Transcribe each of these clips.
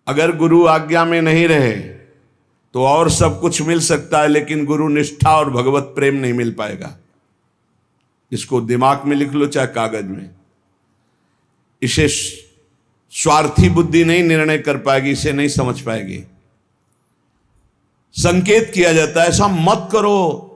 अगर गुरु आज्ञा में नहीं रहे तो और सब कुछ मिल सकता है, लेकिन गुरु निष्ठा और भगवत प्रेम नहीं मिल पाएगा। इसको दिमाग में लिख लो चाहे कागज में। इसे स्वार्थी बुद्धि नहीं निर्णय कर पाएगी, इसे नहीं समझ पाएगी। संकेत किया जाता है ऐसा मत करो,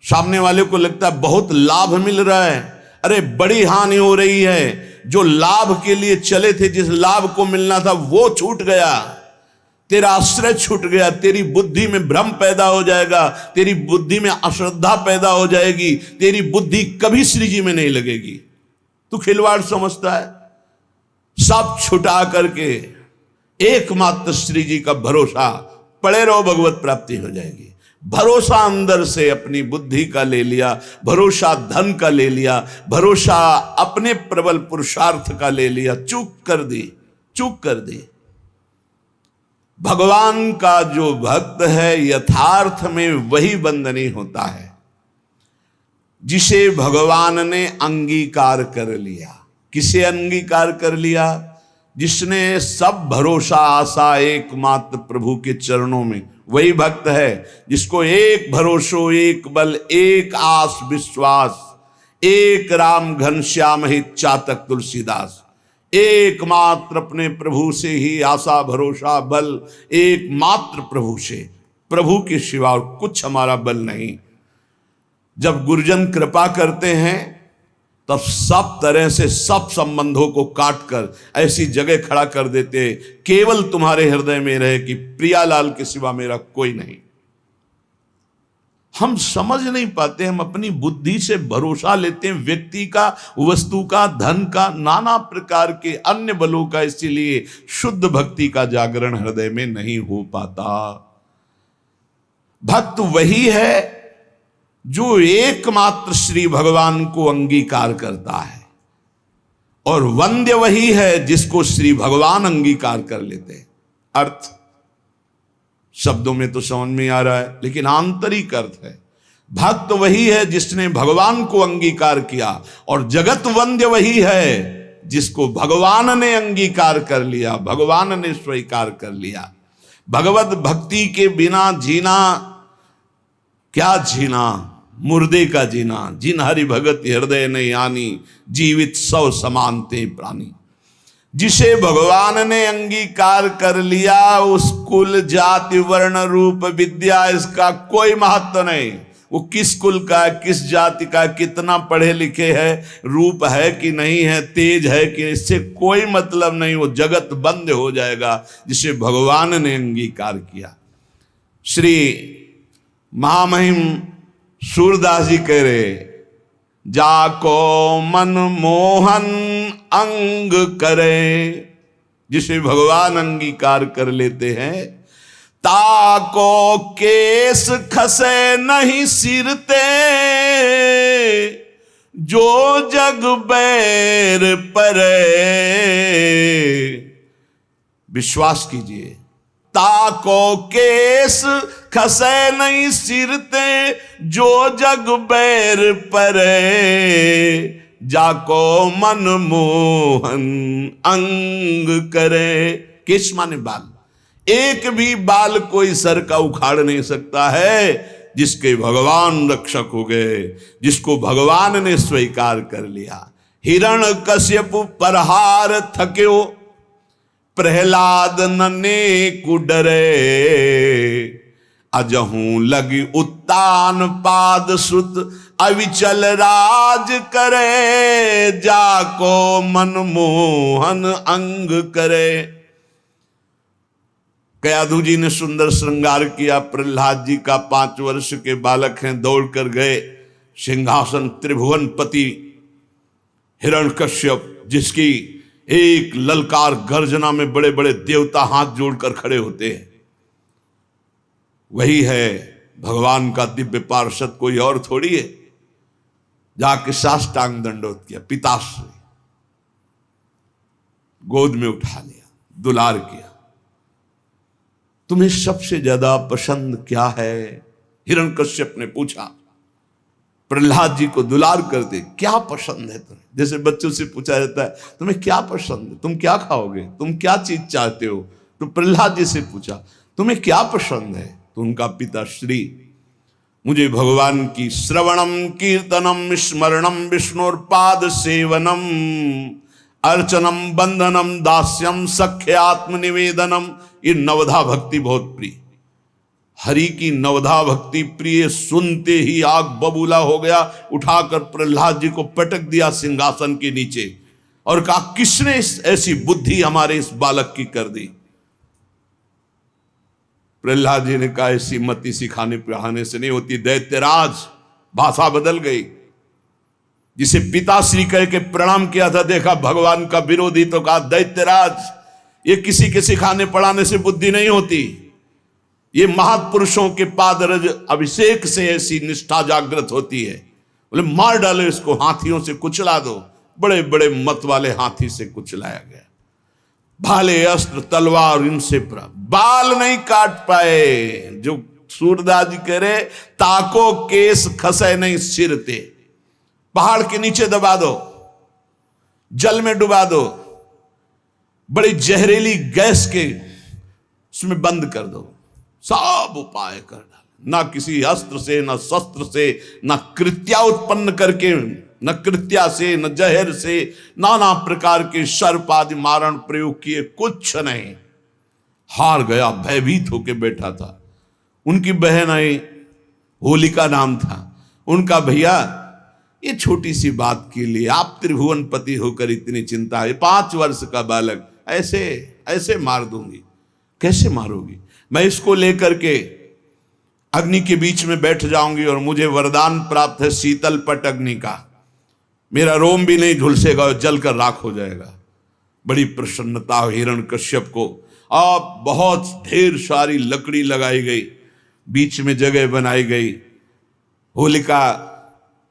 सामने वाले को लगता है बहुत लाभ मिल रहा है, अरे बड़ी हानि हो रही है। जो लाभ के लिए चले थे, जिस लाभ को मिलना था वो छूट गया, तेरा आश्रय छूट गया, तेरी बुद्धि में भ्रम पैदा हो जाएगा, तेरी बुद्धि में अश्रद्धा पैदा हो जाएगी, तेरी बुद्धि कभी श्री जी में नहीं लगेगी। तू खिलवाड़ समझता है। सब छुटा करके एकमात्र श्री जी का भरोसा पड़े रहो, भगवत प्राप्ति हो जाएगी। भरोसा अंदर से अपनी बुद्धि का ले लिया, भरोसा धन का ले लिया, भरोसा अपने प्रबल पुरुषार्थ का ले लिया, चूक कर दी। भगवान का जो भक्त है यथार्थ में वही बंधनी होता है जिसे भगवान ने अंगीकार कर लिया। किसे अंगीकार कर लिया? जिसने सब भरोसा आशा एकमात्र प्रभु के चरणों में, वही भक्त है जिसको एक भरोसो एक बल एक आस विश्वास, एक राम घनश्याम हित चातक तुलसीदास। एकमात्र अपने प्रभु से ही आशा भरोसा बल, एकमात्र प्रभु से, प्रभु के सिवा और कुछ हमारा बल नहीं। जब गुरुजन कृपा करते हैं तब सब तरह से सब संबंधों को काट कर ऐसी जगह खड़ा कर देते, केवल तुम्हारे हृदय में रहे कि प्रियालाल के सिवा मेरा कोई नहीं। हम समझ नहीं पाते, हम अपनी बुद्धि से भरोसा लेते हैं व्यक्ति का, वस्तु का, धन का, नाना प्रकार के अन्य बलों का, इसीलिए शुद्ध भक्ति का जागरण हृदय में नहीं हो पाता। भक्त वही है जो एकमात्र श्री भगवान को अंगीकार करता है, और वंद्य वही है जिसको श्री भगवान अंगीकार कर लेते हैं। अर्थ शब्दों में तो समझ में आ रहा है, लेकिन आंतरिक अर्थ है भक्त वही है जिसने भगवान को अंगीकार किया, और जगत वंद्य वही है जिसको भगवान ने अंगीकार कर लिया, भगवान ने स्वीकार कर लिया। भगवत भक्ति के बिना जीना क्या जीना, मुर्दे का जीना। जिन हरि भगत हृदय नहीं आनी, जीवित सौ समानते प्राणी। जिसे भगवान ने अंगीकार कर लिया, उस कुल जाति वर्ण रूप विद्या इसका कोई महत्व नहीं। वो किस कुल का है, किस जाति का, कितना पढ़े लिखे है, रूप है कि नहीं है, तेज है कि, इससे कोई मतलब नहीं। वो जगत बंद हो जाएगा जिसे भगवान ने अंगीकार किया। श्री महामहिम सूरदास जी कह रहे, जाको मन मोहन अंग करे, जिसे भगवान अंगीकार कर लेते हैं, ताको केस खसे नहीं सिरते, जो जग बैर परे। विश्वास कीजिए, ताको केस खसे नहीं सिरते, जो जग बैर परे, जाको मन मोहन अंग करे। केश माने बाल, एक भी बाल कोई सर का उखाड़ नहीं सकता है जिसके भगवान रक्षक हो गए, जिसको भगवान ने स्वीकार कर लिया। हिरण कश्यप परहार थक्यो, प्रहलाद नने कुडरे, अजहूं लगी उत्तान पाद सुत, अविचल राज करे, जाको मन मोहन अंग करे। कयाधु जी ने सुंदर श्रृंगार किया। प्रहलाद जी का 5 वर्ष के बालक हैं, दौड़ कर गए सिंहासन त्रिभुवन पति हिरण्यकश्यप, जिसकी एक ललकार गर्जना में बड़े बड़े देवता हाथ जोड़कर खड़े होते हैं। वही है भगवान का दिव्य पार्षद, कोई और थोड़ी है। जाके साष्टांग दंडोत किया, पिताश्री गोद में उठा लिया, दुलार किया। तुम्हें सबसे ज्यादा पसंद क्या है? हिरण्यकश्यप ने पूछा। प्रहलाद जी को दुलार करते, क्या पसंद है तुम्हें? जैसे बच्चों से पूछा जाता है तुम्हें क्या पसंद है, तुम क्या खाओगे, तुम क्या चीज चाहते हो, तो प्रहलाद जी से पूछा तुम्हें क्या पसंद है? तो उनका पिता श्री मुझे भगवान की श्रवणम कीर्तनम स्मरणम विष्णुर्पाद सेवनम अर्चनम बंधनम दास्यम सख्य आत्मनिवेदनम, ये नवधा भक्ति बहुत प्रिय। हरि की नवधा भक्ति प्रिय सुनते ही आग बबूला हो गया। उठाकर प्रहलाद जी को पटक दिया सिंहासन के नीचे और कहा किसने ऐसी बुद्धि हमारे इस बालक की कर दी? प्रहलाद जी ने कहा ऐसी मति सिखाने पढ़ाने से नहीं होती दैत्यराज। भाषा बदल गई। जिसे पिताश्री कह के प्रणाम किया था, देखा भगवान का विरोधी तो कहा दैत्यराज। ये किसी के सिखाने पढ़ाने से बुद्धि नहीं होती, ये महापुरुषों के पादरज अभिषेक से ऐसी निष्ठा जागृत होती है। बोले मार डालो इसको, हाथियों से कुचला दो। बड़े बड़े मत वाले हाथी से कुचलाया गया। भाले अस्त्र तलवार इनसे बाल नहीं काट पाए। जो सूरदास जी कह रहे ताको केस खसे नहीं सिर ते, पहाड़ के नीचे दबा दो, जल में डुबा दो, बड़ी जहरीली गैस के उसमें बंद कर दो, सब उपाय कर डाले। ना किसी अस्त्र से, न शस्त्र से, न कृत्या उत्पन्न करके, न कृत्या से, न जहर से, नाना प्रकार के सर्प आदि मारण प्रयोग किए, कुछ नहीं। हार गया, भयभीत होके बैठा था। उनकी बहन आई, होलिका नाम था उनका। भैया ये छोटी सी बात के लिए आप त्रिभुवन पति होकर इतनी चिंता है? 5 वर्ष का बालक ऐसे ऐसे मार दूंगी? कैसे मारोगी? मैं इसको लेकर के अग्नि के बीच में बैठ जाऊंगी और मुझे वरदान प्राप्त है शीतल पट अग्नि का। मेरा रोम भी नहीं झुलसेगा और जलकर राख हो जाएगा। बड़ी प्रसन्नता हिरण्यकश्यप को। अब बहुत ढेर सारी लकड़ी लगाई गई, बीच में जगह बनाई गई। होलिका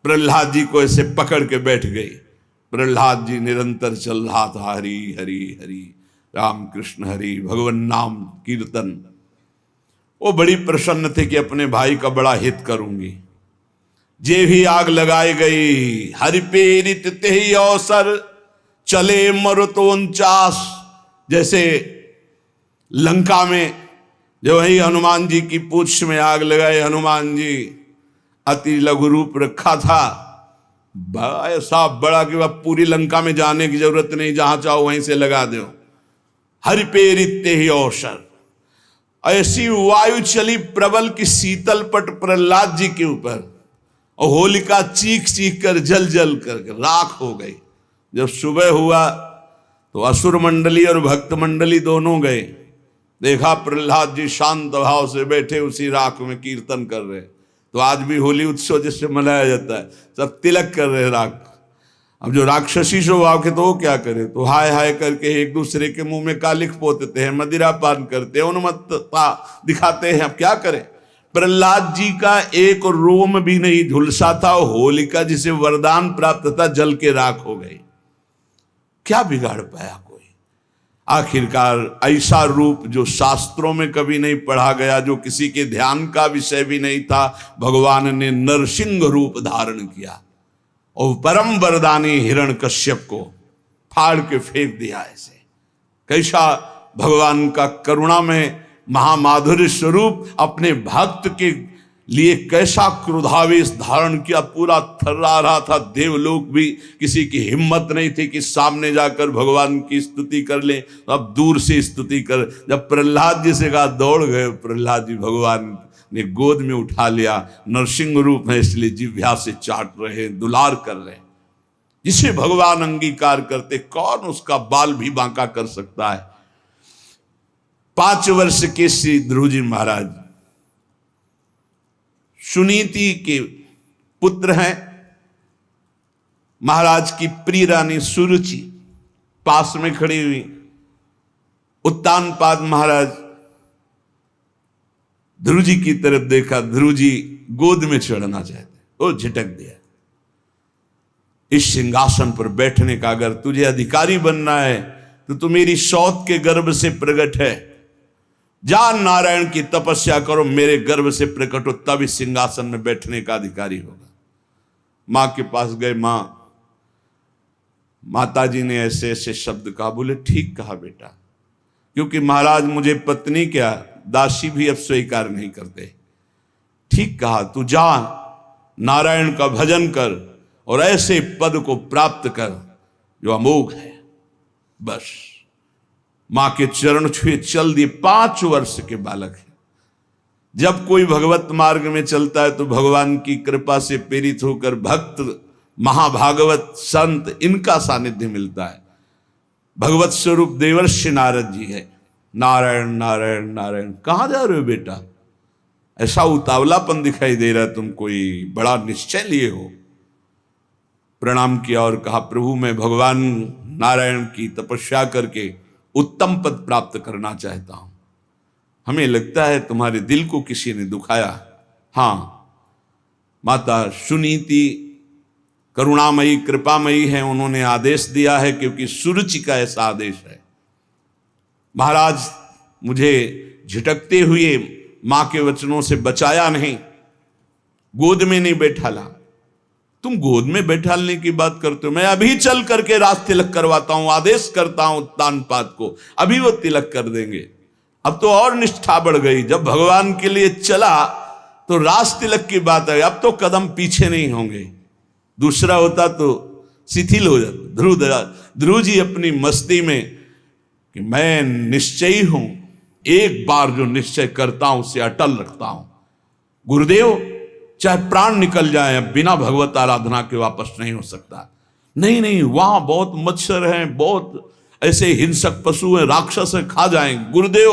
प्रहलाद जी को ऐसे पकड़ के बैठ गई। प्रहलाद जी निरंतर चल रहा था हरि हरि हरि राम कृष्ण हरि, भगवान नाम कीर्तन। वो बड़ी प्रसन्न थे कि अपने भाई का बड़ा हित करूंगी। जे भी आग लगाई गई, हरि प्रेरित ते ही अवसर चले मरुतो 49। जैसे लंका में जो वही हनुमान जी की पूंछ में आग लगाए, हनुमान जी अति लघु रूप रखा था, ऐसा बड़ा कि वह पूरी लंका में जाने की जरूरत नहीं, जहां चाहो वहीं से लगा दो। हरि प्रेरित ते ही अवसर। ऐसी वायु चली प्रबल की शीतल पट प्रहलाद जी के ऊपर, और होलिका चीख चीख कर जल जल कर राख हो गई। जब सुबह हुआ तो असुर मंडली और भक्त मंडली दोनों गए। देखा प्रहलाद जी शांत भाव से बैठे उसी राख में कीर्तन कर रहे। तो आज भी होली उत्सव जिससे मनाया जाता है, सब तिलक कर रहे राख। अब जो राक्षसी स्वभाव के तो वो क्या करे, तो हाय हाय करके एक दूसरे के मुंह में कालिख पोतते हैं, मदिरा पान करते हैं, उन्मत्तता दिखाते हैं। अब क्या करें? प्रहलाद जी का एक रोम भी नहीं झुलसा था। होलिका जिसे वरदान प्राप्त था जल के राख हो गई। क्या बिगाड़ पाया कोई? आखिरकार ऐसा रूप जो शास्त्रों में कभी नहीं पढ़ा गया, जो किसी के ध्यान का विषय भी नहीं था, भगवान ने नरसिंह रूप धारण किया और परम वरदानी हिरण्यकश्यप को फाड़ के फेंक दिया। ऐसे कैसा भगवान का करुणा में महामाधुर्य स्वरूप अपने भक्त के लिए कैसा क्रोधावेश धारण किया। पूरा थर्रा रहा था। देवलोक भी किसी की हिम्मत नहीं थी कि सामने जाकर भगवान की स्तुति कर ले, अब दूर से स्तुति कर। जब प्रहलाद जी से कहा दौड़ गए प्रहलाद जी, भगवान ने गोद में उठा लिया। नरसिंह रूप है इसलिए जिह्वा से चाट रहे, दुलार कर रहे। जिसे भगवान अंगीकार करते कौन उसका बाल भी बांका कर सकता है। 5 वर्ष के श्री ध्रुव जी महाराज सुनीति के पुत्र हैं। महाराज की प्रिय रानी सुरुचि पास में खड़ी हुई। उत्तानपाद महाराज ध्रुव जी की तरफ देखा, ध्रुव जी गोद में चढ़ना चाहते, वो झिटक दिया। इस सिंहासन पर बैठने का अगर तुझे अधिकारी बनना है तो तू मेरी सौत के गर्भ से प्रकट है। जा नारायण की तपस्या करो, मेरे गर्भ से प्रकट हो, तब इस सिंहासन में बैठने का अधिकारी होगा। मां के पास गए। माता जी ने ऐसे ऐसे शब्द कहा। बोले ठीक कहा बेटा, क्योंकि महाराज मुझे पत्नी क्या दासी भी अब स्वीकार नहीं करते। ठीक कहा, तू जा नारायण का भजन कर और ऐसे पद को प्राप्त कर जो अमोघ है। बस मां के चरण छुए चल दिए। 5 वर्ष के बालक है। जब कोई भगवत मार्ग में चलता है तो भगवान की कृपा से प्रेरित होकर भक्त, महाभागवत, संत, इनका सानिध्य मिलता है। भगवत स्वरूप देवर्षि नारद जी है। नारायण नारायण नारायण, कहां जा रहे हो बेटा? ऐसा उतावलापन दिखाई दे रहा है, तुम कोई बड़ा निश्चय लिए हो। प्रणाम किया और कहा, प्रभु मैं भगवान नारायण की तपस्या करके उत्तम पद प्राप्त करना चाहता हूं। हमें लगता है तुम्हारे दिल को किसी ने दुखाया। हां, माता सुनीति करुणामयी कृपामयी है, उन्होंने आदेश दिया है, क्योंकि सुरुचि का ऐसा आदेश है। महाराज मुझे झिटकते हुए मां के वचनों से बचाया नहीं, गोद में नहीं बैठाला। तुम गोद में बैठालने की बात करते हो? मैं अभी चल करके राज तिलक करवाता हूं, आदेश करता हूं तानपात को, अभी वो तिलक कर देंगे। अब तो और निष्ठा बढ़ गई। जब भगवान के लिए चला तो राज तिलक की बात है, अब तो कदम पीछे नहीं होंगे। दूसरा होता तो शिथिल हो जाता। ध्रुव जी अपनी मस्ती में कि मैं निश्चयी हूं, एक बार जो निश्चय करता हूं उसे अटल रखता हूं। गुरुदेव चाहे प्राण निकल जाए, बिना भगवत आराधना के वापस नहीं हो सकता। नहीं नहीं, वहां बहुत मच्छर हैं, बहुत ऐसे हिंसक पशु हैं, राक्षस हैं, खा जाएंगे। गुरुदेव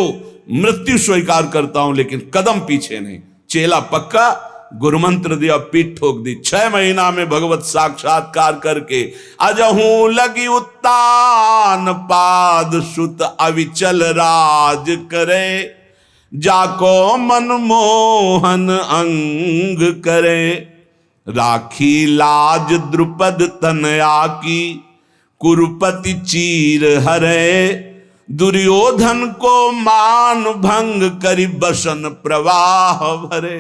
मृत्यु स्वीकार करता हूं, लेकिन कदम पीछे नहीं। चेला पक्का, गुरुमंत्र दिया, पीठ ठोक दी। 6 महीना में भगवत साक्षात्कार करके अजहू लगी उत्तान पाद सुत अविचल राज करे, जाको मनमोहन अंग करे, राखी लाज द्रुपद तनया की, कुरुपति चीर हरे, दुर्योधन को मान भंग करी बसन प्रवाह भरे।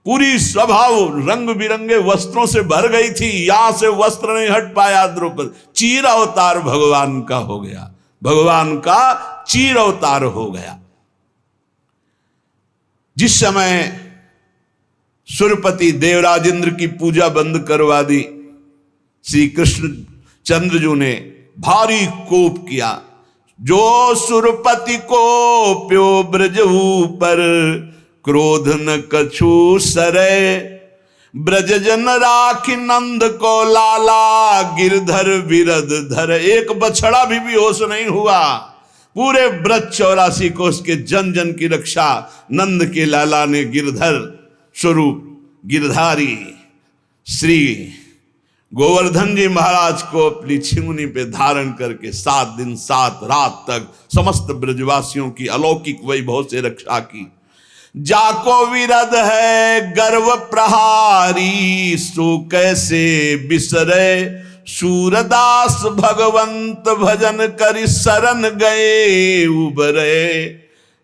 पूरी सभा रंग बिरंगे वस्त्रों से भर गई थी, यहां से वस्त्र नहीं हट पाया द्रुपद। चीर अवतार भगवान का हो गया, भगवान का चीर अवतार हो गया। जिस समय सुरपति देवराजेंद्र की पूजा बंद करवा दी, श्री कृष्ण चंद्रजू ने भारी कोप किया। जो सुरपति को प्यो ब्रज ऊपर, क्रोध न कछु सरे, ब्रज जन राखी नंद को लाला, गिरधर विरद धर। एक बछड़ा भी बेहोश नहीं हुआ। पूरे ब्रज 84 कोष के जन जन की रक्षा नंद के लाला ने गिरधर स्वरूप गिरधारी श्री गोवर्धन जी महाराज को अपनी छिंगुनी पे धारण करके 7 दिन 7 रात तक समस्त ब्रजवासियों की अलौकिक वैभव से रक्षा की। जाको विरद है गर्व प्रहारी, सो कैसे बिसरे, सूरदास भगवंत भजन करि शरण गए उबरे,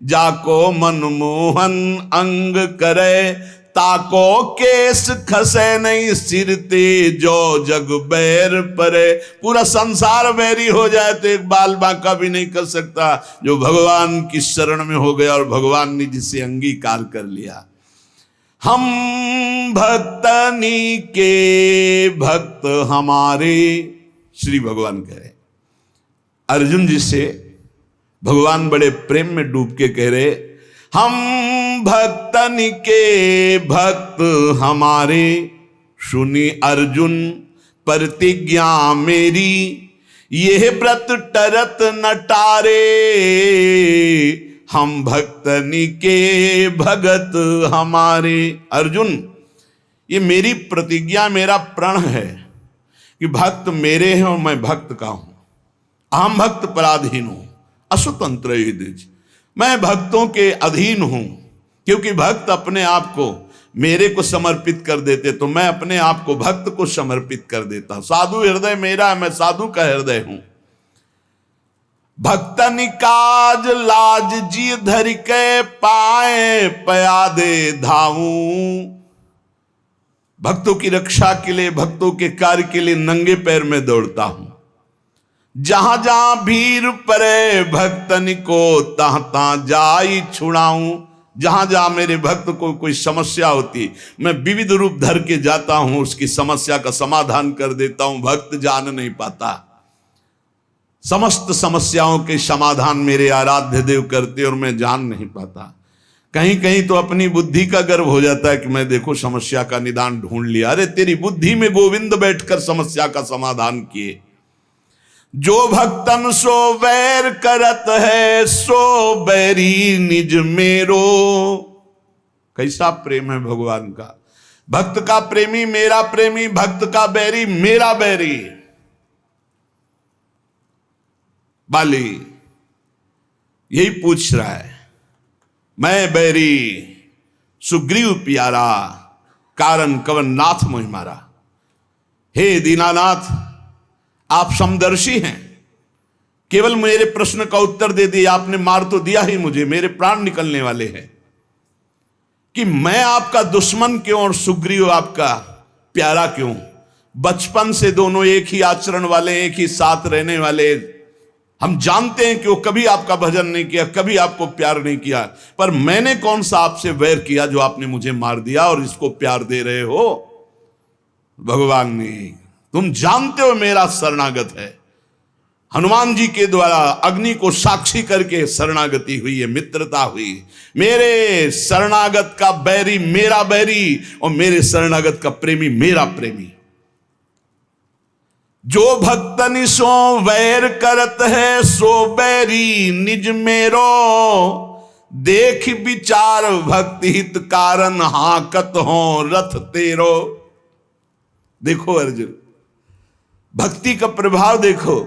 जाको मनमोहन अंग करे, ताको केस खसे नहीं सिर ते, जो जग बैर परे। पूरा संसार बैरी हो जाए तो एक बाल बांका भी नहीं कर सकता जो भगवान की शरण में हो गया और भगवान ने जिसे अंगीकार कर लिया। हम भक्तनी के भक्त हमारे, श्री भगवान कह रहे। अर्जुन जी से भगवान बड़े प्रेम में डूब के कह रहे, हम भक्तनी के भक्त हमारे, सुनी अर्जुन प्रतिज्ञा मेरी, यह व्रत टरत न टारे, हम भक्तनी के भगत हमारे। अर्जुन, ये मेरी प्रतिज्ञा, मेरा प्रण है कि भक्त मेरे हैं और मैं भक्त का हूं। अहम भक्त पराधीन हूं, असुतंत्र युधिष्ठिर। मैं भक्तों के अधीन हूं, क्योंकि भक्त अपने आप को मेरे को समर्पित कर देते, तो मैं अपने आप को भक्त को समर्पित कर देता। साधु हृदय मेरा है, मैं साधु का हृदय हूं। भक्तनि काज लाज जी धरि के, पाए पयादे धाऊं। भक्तों की रक्षा के लिए, भक्तों के कार्य के लिए नंगे पैर में दौड़ता हूं। जहां जहां भीड़ परे भक्तन को तहां तहां जाई छुड़ाऊं। जहां जहां मेरे भक्त को कोई समस्या होती, मैं विविध रूप धर के जाता हूं, उसकी समस्या का समाधान कर देता हूं। भक्त जान नहीं पाता, समस्त समस्याओं के समाधान मेरे आराध्य देव करते और मैं जान नहीं पाता। कहीं कहीं तो अपनी बुद्धि का गर्व हो जाता है कि मैं देखो समस्या का निदान ढूंढ लिया। अरे तेरी बुद्धि में गोविंद बैठकर समस्या का समाधान किए। जो भक्तन सो वैर करत है, सो बैरी निज मेरो। कैसा प्रेम है भगवान का। भक्त का प्रेमी मेरा प्रेमी, भक्त का बैरी मेरा बैरी। बाली यही पूछ रहा है, मैं बैरी सुग्रीव प्यारा, कारण कवन नाथ मोहि मारा। हे दीनानाथ, आप समदर्शी हैं, केवल मेरे प्रश्न का उत्तर दे दिया आपने, मार तो दिया ही मुझे, मेरे प्राण निकलने वाले हैं कि मैं आपका दुश्मन क्यों और सुग्रीव आपका प्यारा क्यों। बचपन से दोनों एक ही आचरण वाले, एक ही साथ रहने वाले। हम जानते हैं कि वो कभी आपका भजन नहीं किया, कभी आपको प्यार नहीं किया, पर मैंने कौन सा आपसे वैर किया जो आपने मुझे मार दिया और इसको प्यार दे रहे हो। भगवान ने, तुम जानते हो मेरा शरणागत है। हनुमान जी के द्वारा अग्नि को साक्षी करके शरणागति हुई है, मित्रता हुई। मेरे शरणागत का बैरी मेरा बैरी और मेरे शरणागत का प्रेमी मेरा प्रेमी। जो भक्तनि सो वैर करत है, सो बैरी निज मेरो। देख विचार भक्ति हित कारण, हाकत हो रथ तेरो। देखो अर्जुन, भक्ति का प्रभाव देखो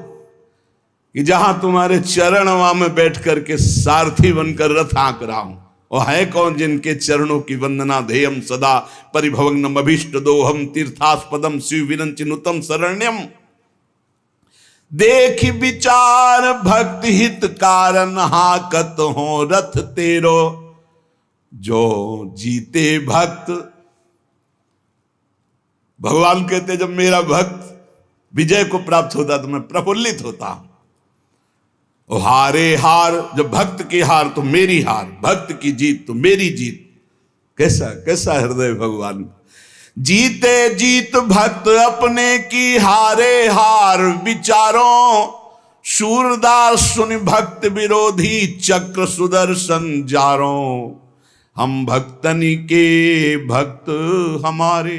कि जहां तुम्हारे चरण वहां में बैठ करके सारथी बनकर रथ हाँक रहा हूं। और है कौन जिनके चरणों की वंदना ध्येयम सदा, परिभवग्नम अभीष्ट दोहम, तीर्थास्पदम शिव विरंचिनुतम शरण्यम। देख विचार भक्ति हित कारण, हाकत हो रथ तेरो। जो जीते भक्त, भगवान कहते जब मेरा भक्त विजय को प्राप्त होता तो मैं प्रफुल्लित होता हूं। और हारे हार, जब भक्त की हार तो मेरी हार, भक्त की जीत तो मेरी जीत। कैसा कैसा हृदय भगवान। जीते जीत भक्त अपने की, हारे हार विचारों। सूरदास सुन भक्त विरोधी, चक्र सुदर्शन जारों। हम भक्तनि के भक्त हमारे।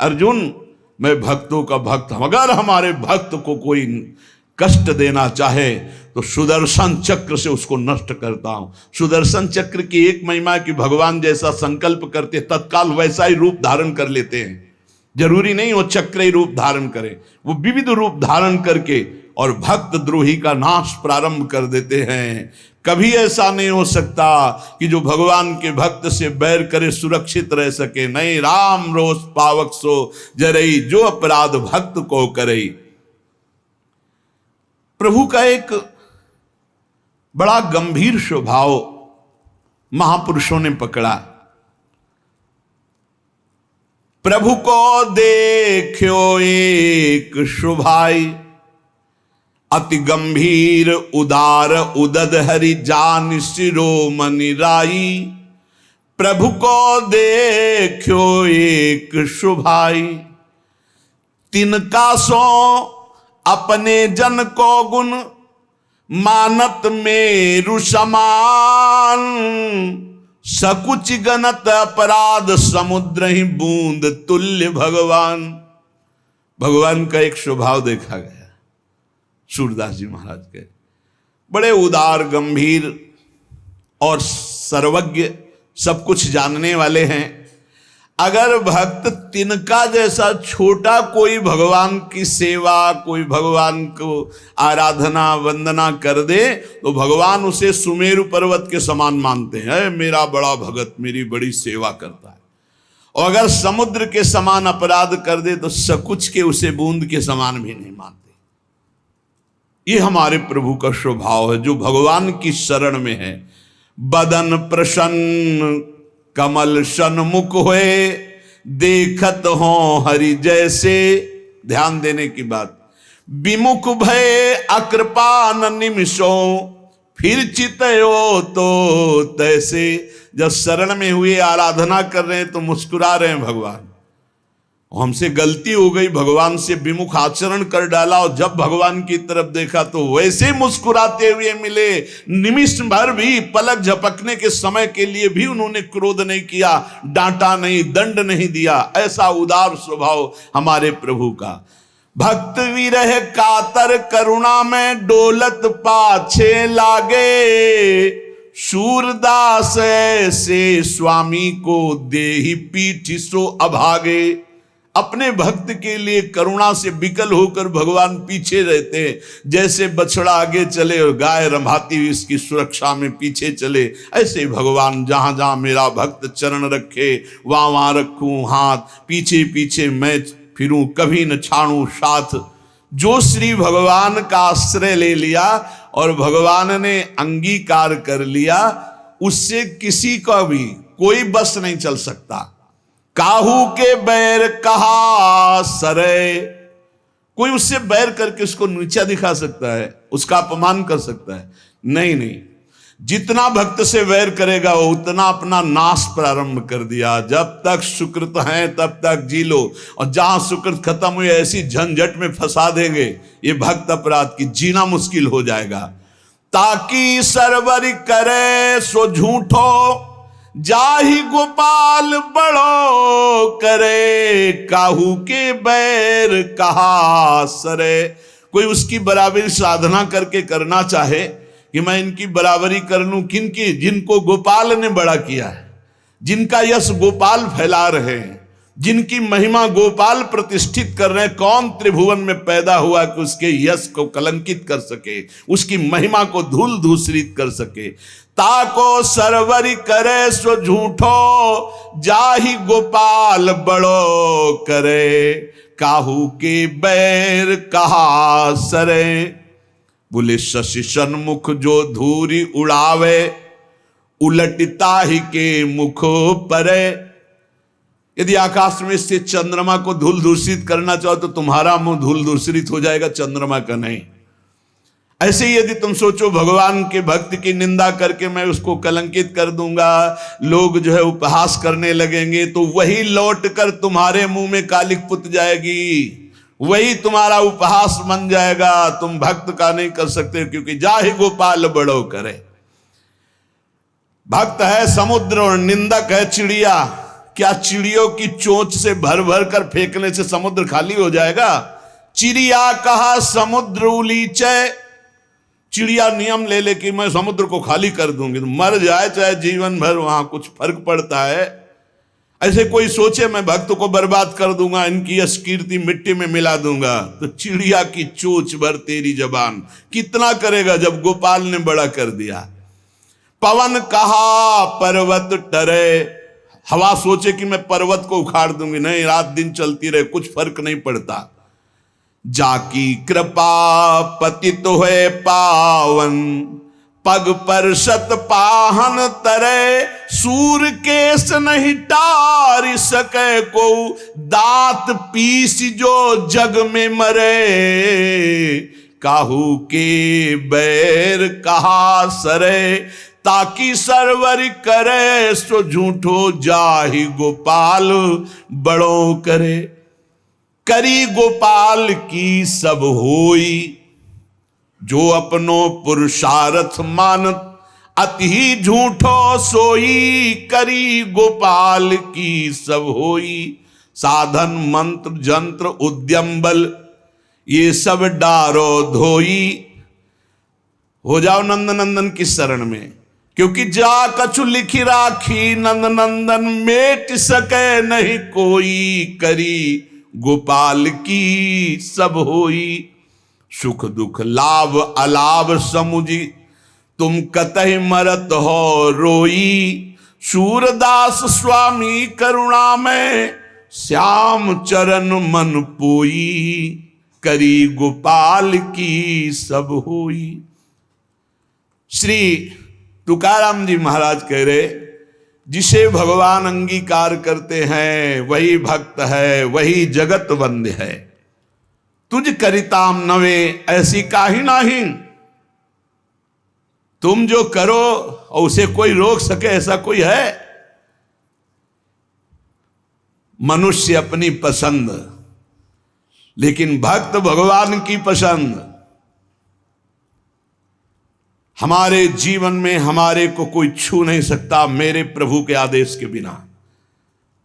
अर्जुन, मैं भक्तों का भक्त हूं। अगर हमारे भक्त को कोई कष्ट देना चाहे तो सुदर्शन चक्र से उसको नष्ट करता हूं। सुदर्शन चक्र की एक महिमा कि भगवान जैसा संकल्प करते तत्काल वैसा ही रूप धारण कर लेते हैं। जरूरी नहीं वो चक्र ही रूप धारण करे, वो विविध रूप धारण करके और भक्त द्रोही का नाश प्रारंभ कर देते हैं। कभी ऐसा नहीं हो सकता कि जो भगवान के भक्त से बैर करे सुरक्षित रह सके। नहीं, राम रोष पावक सो जरई, जो अपराध भक्त को करई। प्रभु का एक बड़ा गंभीर स्वभाव महापुरुषों ने पकड़ा। प्रभु को देखो एक शुभाई, अति गंभीर उदार उदद हरि जान शिरोमणि राई। प्रभु को देखो एक शुभाई, तिनका सो अपने जन को गुण, मानत मेरु समान। सकुच गणत अपराध समुद्र ही बूंद तुल्य भगवान। भगवान का एक स्वभाव देखा गया सूरदास जी महाराज के, बड़े उदार गंभीर और सर्वज्ञ, सब कुछ जानने वाले हैं। अगर भक्त तिनका जैसा छोटा कोई भगवान की सेवा, कोई भगवान को आराधना वंदना कर दे तो भगवान उसे सुमेरु पर्वत के समान मानते हैं। मेरा बड़ा भगत मेरी बड़ी सेवा करता है। और अगर समुद्र के समान अपराध कर दे तो सकुच के उसे बूंद के समान भी नहीं मानते। ये हमारे प्रभु का स्वभाव है जो भगवान की शरण में है। बदन प्रसन्न कमल सन्मुख हुए, देखत हो हरि जैसे। ध्यान देने की बात, विमुख भय अकृपा न निमिषों, फिर चितयो तो तैसे। जब शरण में हुए, आराधना कर रहे हैं तो मुस्कुरा रहे हैं भगवान। हमसे गलती हो गई, भगवान से विमुख आचरण कर डाला, और जब भगवान की तरफ देखा तो वैसे मुस्कुराते हुए मिले। निमिष भर भी, पलक झपकने के समय के लिए भी उन्होंने क्रोध नहीं किया, डांटा नहीं, दंड नहीं दिया। ऐसा उदार स्वभाव हमारे प्रभु का। भक्त विरह कातर करुणा में डोलत पाछे लागे, सूरदास से स्वामी को देहि पीठ सो अभागे। अपने भक्त के लिए करुणा से विकल होकर भगवान पीछे रहते हैं, जैसे बछड़ा आगे चले और गाय रंभाती हुई इसकी सुरक्षा में पीछे चले, ऐसे भगवान जहां जहां मेरा भक्त चरण रखे वहां वहां रखूं हाथ, पीछे पीछे मैं फिरूं, कभी न छाड़ूं साथ। जो श्री भगवान का आश्रय ले लिया और भगवान ने अंगीकार कर लिया, उससे किसी का भी कोई बस नहीं चल सकता। काहू के बैर कहा सरे, कोई उससे बैर करके उसको नीचा दिखा सकता है, उसका अपमान कर सकता है? नहीं नहीं, जितना भक्त से वैर करेगा वो उतना अपना नाश प्रारंभ कर दिया। जब तक सुकृत हैं तब तक जी लो, और जहां सुकृत खत्म हुई ऐसी झंझट में फंसा देंगे ये भक्त अपराध की, जीना मुश्किल हो जाएगा। ताकि सरवर करे सो झूठो, जाहि गोपाल बड़ो करे, काहू के बैर कहा सरे। कोई उसकी बराबरी साधना करके करना चाहे कि मैं इनकी बराबरी कर लूं, किनकी? जिनको गोपाल ने बड़ा किया है, जिनका यश गोपाल फैला रहे हैं, जिनकी महिमा गोपाल प्रतिष्ठित कर रहे हैं। कौन त्रिभुवन में पैदा हुआ कि उसके यश को कलंकित कर सके, उसकी महिमा को धूल धूसरित कर सके। ताको सरवरी करे सो झूठो, जाहि गोपाल बड़ो करे, काहू के बैर कहा सरे। बोले शशि सन्मुख जो धूरी उड़ावे, उलटता ही के मुख परे। यदि आकाश में से चंद्रमा को धूल दूषित करना चाहो तो तुम्हारा मुंह धूल दूषित हो जाएगा, चंद्रमा का नहीं। ऐसे ही यदि तुम सोचो भगवान के भक्त की निंदा करके मैं उसको कलंकित कर दूंगा, लोग जो है उपहास करने लगेंगे, तो वही लौट कर तुम्हारे मुंह में कालिक पुत जाएगी, वही तुम्हारा उपहास बन जाएगा। तुम भक्त का नहीं कर सकते, क्योंकि जाहि गोपाल बड़ो करे। भक्त है समुद्र और निंदक है चिड़िया। क्या चिड़ियों की चोंच से भर भर कर फेंकने से समुद्र खाली हो जाएगा? चिड़िया कहा समुद्र उलीचे, चिड़िया नियम ले ले कि मैं समुद्र को खाली कर दूंगी, तो मर जाए चाहे जीवन भर, वहां कुछ फर्क पड़ता है? ऐसे कोई सोचे मैं भक्त को बर्बाद कर दूंगा, इनकी यश कीर्ति मिट्टी में मिला दूंगा, तो चिड़िया की चोंच भर तेरी जबान कितना करेगा जब गोपाल ने बड़ा कर दिया। पवन कहा पर्वत टरे, हवा सोचे कि मैं पर्वत को उखाड़ दूंगी, नहीं, रात दिन चलती रहे, कुछ फर्क नहीं पड़ता। जाकी कृपा पतित है पावन, पग पर शत पाहन तरे, सूर केस नहीं टार सके को, दांत पीस जो जग में मरे, काहू के बैर कहा सरे। ताकि सरवर करे सो झूठो, जाहि गोपाल बड़ो करे, करी गोपाल की सब होई, जो अपनो पुरुषार्थ मानत अति ही झूठो सोई, करी गोपाल की सब होई। साधन मंत्र जंत्र उद्यम बल ये सब डारो धोई, हो जाओ नंद नंदन की शरण में, क्योंकि जा कछु लिखी राखी, नंद नंदन मेट सके नहीं कोई, करी गोपाल की सब होई। सुख दुख लाभ अलाभ समुझी, तुम कतहि मरत हो रोई, सूरदास स्वामी करुणा में, श्याम चरण मन पोई, करी गोपाल की सब होई। श्री तुकाराम जी महाराज कह रहे, जिसे भगवान अंगीकार करते हैं वही भक्त है, वही जगत वंद्य है। तुझ करिताम नवे ऐसी काहि नाही। तुम जो करो और उसे कोई रोक सके ऐसा कोई है? मनुष्य अपनी पसंद, लेकिन भक्त भगवान की पसंद। हमारे जीवन में हमारे को कोई छू नहीं सकता मेरे प्रभु के आदेश के बिना।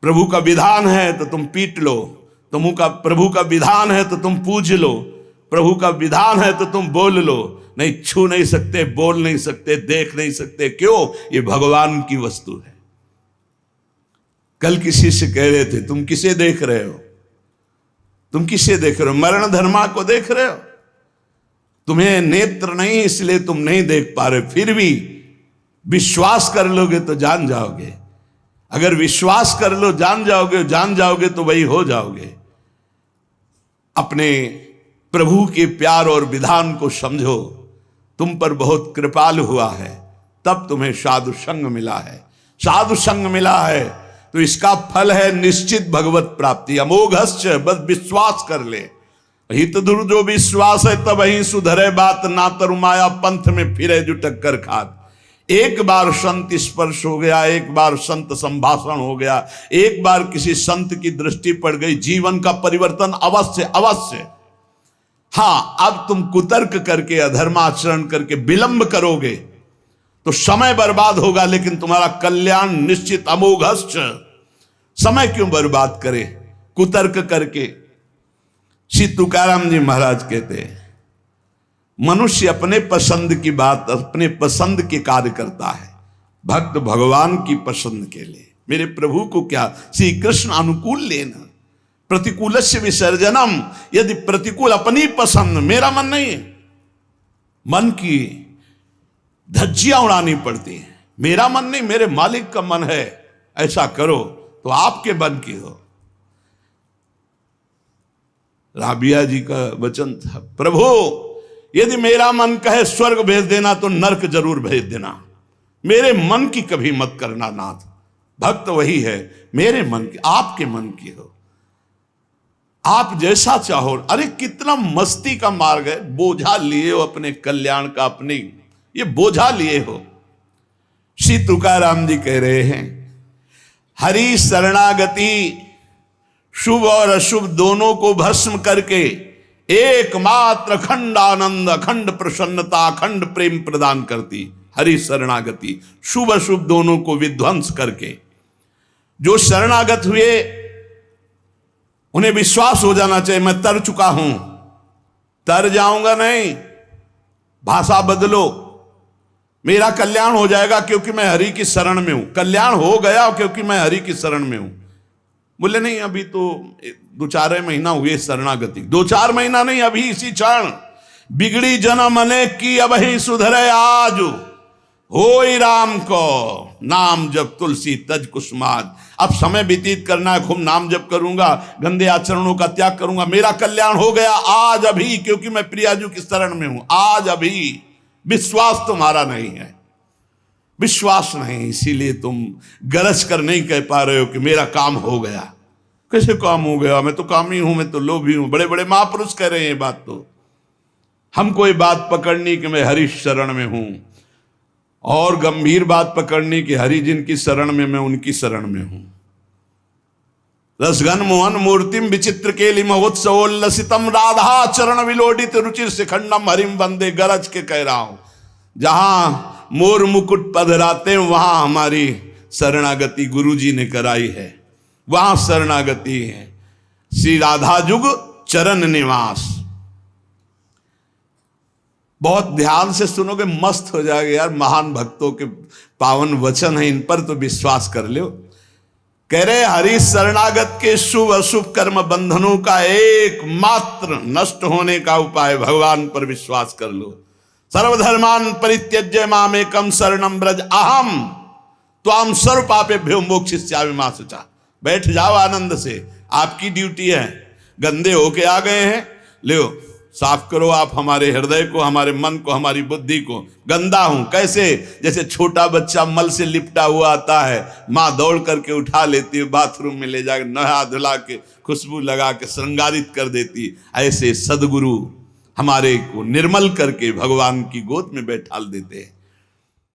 प्रभु का विधान है तो तुम पीट लो, प्रभु का विधान है तो तुम पूज लो, प्रभु का विधान है तो तुम बोल लो। नहीं, छू नहीं सकते, बोल नहीं सकते, देख नहीं सकते। क्यों? ये भगवान की वस्तु है। कल किसी से कह रहे थे, तुम किसे देख रहे हो? तुम किसे देख रहे हो? मरण धर्मा को देख रहे हो? तुम्हें नेत्र नहीं इसलिए तुम नहीं देख पा रहे, फिर भी विश्वास कर लोगे तो जान जाओगे। अगर विश्वास कर लो जान जाओगे तो वही हो जाओगे। अपने प्रभु के प्यार और विधान को समझो। तुम पर बहुत कृपालु हुआ है, तब तुम्हें साधु संग मिला है। साधु संग मिला है तो इसका फल है निश्चित भगवत प्राप्ति। अमोघश्च, बस विश्वास कर ले। हित दुर जो विश्वास है तब ही सुधरे बात, ना तरु माया पंथ में फिरे जो टक्कर खात। एक बार संत स्पर्श हो गया, एक बार संत संभाषण हो गया, एक बार किसी संत की दृष्टि पड़ गई, जीवन का परिवर्तन अवश्य अवश्य। हाँ, अब तुम कुतर्क करके अधर्माचरण करके विलंब करोगे तो समय बर्बाद होगा, लेकिन तुम्हारा कल्याण निश्चित। अमोघश्च, समय क्यों बर्बाद करे कुतर्क करके? श्री तुकाराम जी महाराज कहते हैं, मनुष्य अपने पसंद की बात, अपने पसंद के कार्य करता है, भक्त भगवान की पसंद के लिए। मेरे प्रभु को क्या श्री कृष्ण अनुकूल लेना, प्रतिकूलस्य विसर्जनम। यदि प्रतिकूल अपनी पसंद, मेरा मन नहीं है, मन की धज्जियां उड़ानी पड़ती है। मेरा मन नहीं, मेरे मालिक का मन है, ऐसा करो तो आपके मन की हो। राबिया जी का वचन था, प्रभु यदि मेरा मन कहे स्वर्ग भेज देना तो नरक जरूर भेज देना, मेरे मन की कभी मत करना नाथ। भक्त वही है, मेरे मन की, आपके मन की हो, आप जैसा चाहो। अरे कितना मस्ती का मार्ग है, बोझा लिए हो अपने कल्याण का, अपने ये बोझा लिए हो। श्री तुकाराम जी कह रहे हैं, हरि शरणागति शुभ और अशुभ दोनों को भस्म करके एकमात्र अखंड आनंद, अखंड प्रसन्नता, अखंड प्रेम प्रदान करती। हरि शरणागति शुभ अशुभ दोनों को विध्वंस करके। जो शरणागत हुए उन्हें विश्वास हो जाना चाहिए, मैं तर चुका हूं, तर जाऊंगा नहीं, भाषा बदलो, मेरा कल्याण हो जाएगा क्योंकि मैं हरि की शरण में हूं। कल्याण हो गया क्योंकि मैं हरि की शरण में हूं। बोले नहीं, अभी तो 2-4 महीना हुए शरणागति। 2-4 महीना नहीं, अभी इसी क्षण। बिगड़ी जन्म अनेक की अब ही सुधरे आज, होई राम को नाम जब तुलसी तज कुसुमाज। अब समय व्यतीत करना है, खूब नाम जप करूंगा, गंदे आचरणों का त्याग करूंगा, मेरा कल्याण हो गया आज अभी, क्योंकि मैं प्रियाजू की शरण में हूं। आज अभी विश्वास तुम्हारा नहीं है, विश्वास नहीं, इसीलिए तुम गरज कर नहीं कह पा रहे हो कि मेरा काम हो गया। कैसे काम हो गया? मैं तो कामी हूं, मैं तो लोभी हूं। बड़े बड़े महापुरुष कह रहे हैं ये बात। तो हमको ये बात पकड़नी कि मैं हरि शरण में हूं, और गंभीर बात पकड़नी कि हरि जिनकी शरण में, मैं उनकी शरण में हूं। रसघन मोहन मूर्तिम विचित्र केलि महोत्सवोल्लसितम राधा चरण विलोडित रुचिर शिखंडम हरिम वंदे। गरज के कह रहा हूं, जहां मोर मुकुट पधराते वहां हमारी शरणागति गुरु जी ने कराई है, वहां शरणागति है। श्री राधा जुग चरण निवास। बहुत ध्यान से सुनोगे, मस्त हो जाएगा यार। महान भक्तों के पावन वचन है, इन पर तो विश्वास कर लो। कह रहे हरि शरणागत के शुभ अशुभ कर्म बंधनों का एकमात्र नष्ट होने का उपाय भगवान पर विश्वास कर लो। सर्वधर्मान परित्यज्य मामेकम शरणम ब्रज अहम त्वाम सर्व पापेभ्यो मोक्षयिष्यामि मा शुचा। बैठ जाओ आनंद से, आपकी ड्यूटी है। गंदे होके आ गए हैं, लो साफ करो आप हमारे हृदय को, हमारे मन को, हमारी बुद्धि को। गंदा हूं कैसे? जैसे छोटा बच्चा मल से लिपटा हुआ आता है, माँ दौड़ करके उठा लेती है, बाथरूम में ले जाकर नहा धुला के खुशबू लगा के श्रृंगारित कर देती, ऐसे सदगुरु हमारे को निर्मल करके भगवान की गोद में बैठाल देते हैं।